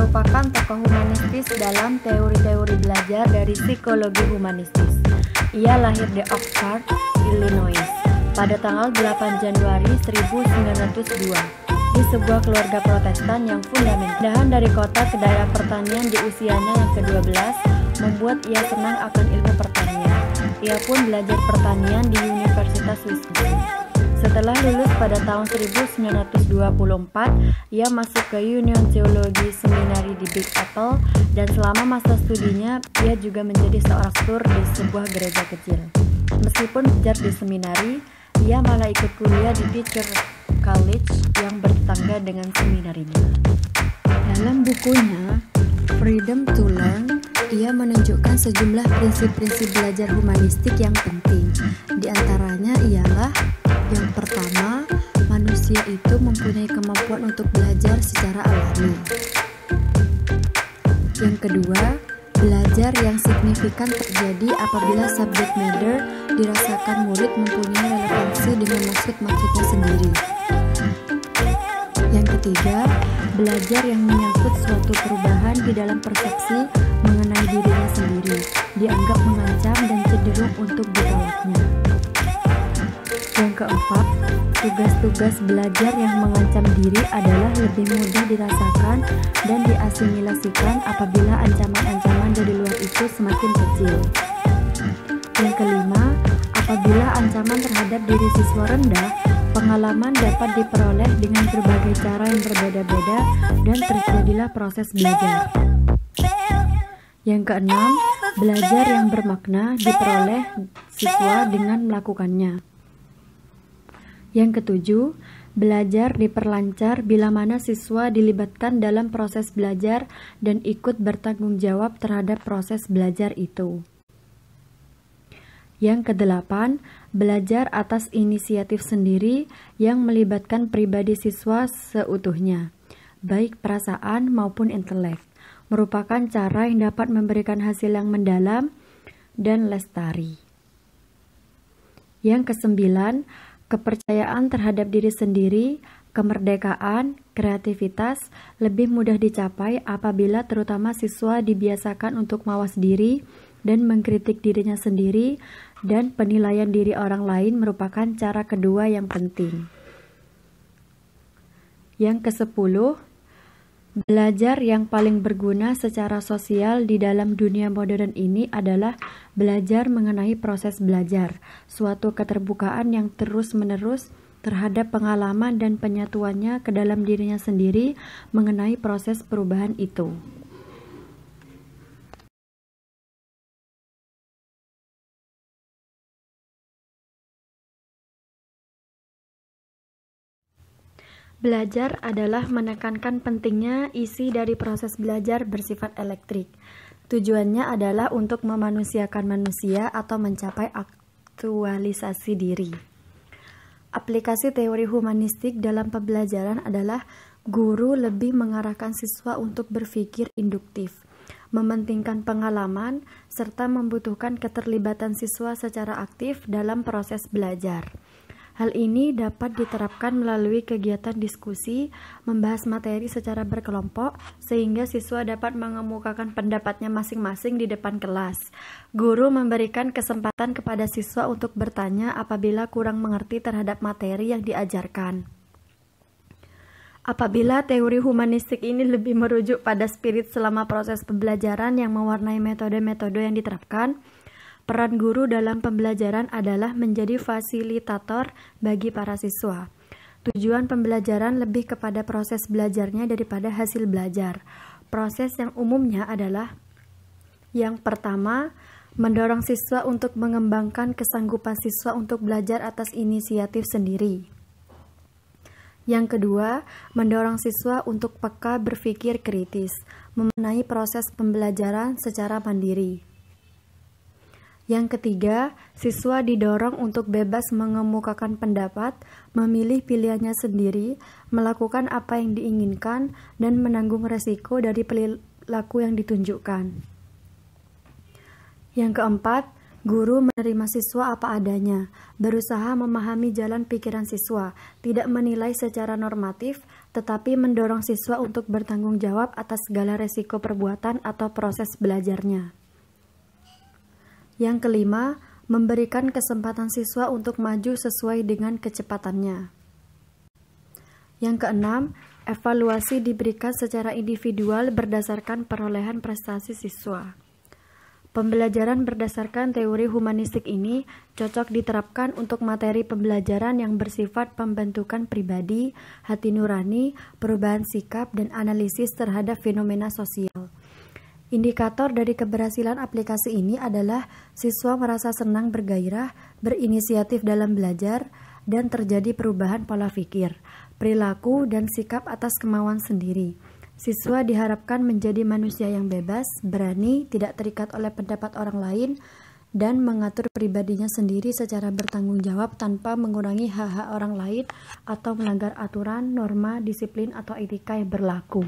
merupakan tokoh humanistis dalam teori-teori belajar dari psikologi humanistis. Ia lahir di Oxford, Illinois, pada tanggal 8 Januari 1902 di sebuah keluarga Protestan yang fundamental. Pindahan dari kota ke daerah pertanian di usianya yang ke-12 membuat ia senang akan ilmu pertanian. Ia pun belajar pertanian di Universitas Wisconsin. Setelah lulus pada tahun 1924, ia masuk ke Union Theology Seminary di Big Apple, dan selama masa studinya ia juga menjadi seorang pastor di sebuah gereja kecil. Meskipun belajar di seminari, ia malah ikut kuliah di Teacher College yang bertetangga dengan seminarinya. Dalam bukunya Freedom to Learn, ia menunjukkan sejumlah prinsip-prinsip belajar humanistik yang penting. Di antaranya ialah: yang pertama, manusia itu mempunyai kemampuan untuk belajar secara alami. Yang kedua, belajar yang signifikan terjadi apabila subject matter dirasakan murid mempunyai relevansi dengan maksud-maksudnya sendiri. Yang ketiga, belajar yang menyangkut suatu perubahan di dalam persepsi mengenai dirinya sendiri dianggap mengancam dan cenderung untuk ditolaknya. Yang keempat, tugas-tugas belajar yang mengancam diri adalah lebih mudah dirasakan dan diasimilasikan apabila ancaman-ancaman dari luar itu semakin kecil. Yang kelima, apabila ancaman terhadap diri siswa rendah, pengalaman dapat diperoleh dengan berbagai cara yang berbeda-beda dan terjadilah proses belajar. Yang keenam, belajar yang bermakna diperoleh siswa dengan melakukannya. Yang ketujuh, belajar diperlancar bila mana siswa dilibatkan dalam proses belajar dan ikut bertanggung jawab terhadap proses belajar itu. Yang kedelapan, belajar atas inisiatif sendiri yang melibatkan pribadi siswa seutuhnya, baik perasaan maupun intelek, merupakan cara yang dapat memberikan hasil yang mendalam dan lestari. Yang kesembilan, kepercayaan terhadap diri sendiri, kemerdekaan, kreativitas lebih mudah dicapai apabila terutama siswa dibiasakan untuk mawas diri dan mengkritik dirinya sendiri, dan penilaian diri orang lain merupakan cara kedua yang penting. Yang kesepuluh, belajar yang paling berguna secara sosial di dalam dunia modern ini adalah belajar mengenai proses belajar, suatu keterbukaan yang terus-menerus terhadap pengalaman dan penyatuannya ke dalam dirinya sendiri mengenai proses perubahan itu. Belajar adalah menekankan pentingnya isi dari proses belajar bersifat elektrik. Tujuannya adalah untuk memanusiakan manusia atau mencapai aktualisasi diri. Aplikasi teori humanistik dalam pembelajaran adalah guru lebih mengarahkan siswa untuk berpikir induktif, mementingkan pengalaman, serta membutuhkan keterlibatan siswa secara aktif dalam proses belajar. Hal ini dapat diterapkan melalui kegiatan diskusi, membahas materi secara berkelompok, sehingga siswa dapat mengemukakan pendapatnya masing-masing di depan kelas. Guru memberikan kesempatan kepada siswa untuk bertanya apabila kurang mengerti terhadap materi yang diajarkan. Apabila teori humanistik ini lebih merujuk pada spirit selama proses pembelajaran yang mewarnai metode-metode yang diterapkan, peran guru dalam pembelajaran adalah menjadi fasilitator bagi para siswa. Tujuan pembelajaran lebih kepada proses belajarnya daripada hasil belajar. Proses yang umumnya adalah: yang pertama, mendorong siswa untuk mengembangkan kesanggupan siswa untuk belajar atas inisiatif sendiri. Yang kedua, mendorong siswa untuk peka berpikir kritis, memenai proses pembelajaran secara mandiri. Yang ketiga, siswa didorong untuk bebas mengemukakan pendapat, memilih pilihannya sendiri, melakukan apa yang diinginkan, dan menanggung resiko dari perilaku yang ditunjukkan. Yang keempat, guru menerima siswa apa adanya, berusaha memahami jalan pikiran siswa, tidak menilai secara normatif, tetapi mendorong siswa untuk bertanggung jawab atas segala resiko perbuatan atau proses belajarnya. Yang kelima, memberikan kesempatan siswa untuk maju sesuai dengan kecepatannya. Yang keenam, evaluasi diberikan secara individual berdasarkan perolehan prestasi siswa. Pembelajaran berdasarkan teori humanistik ini cocok diterapkan untuk materi pembelajaran yang bersifat pembentukan pribadi, hati nurani, perubahan sikap, dan analisis terhadap fenomena sosial. Indikator dari keberhasilan aplikasi ini adalah siswa merasa senang bergairah, berinisiatif dalam belajar, dan terjadi perubahan pola pikir, perilaku, dan sikap atas kemauan sendiri. Siswa diharapkan menjadi manusia yang bebas, berani, tidak terikat oleh pendapat orang lain, dan mengatur pribadinya sendiri secara bertanggung jawab tanpa mengurangi hak-hak orang lain atau melanggar aturan, norma, disiplin, atau etika yang berlaku.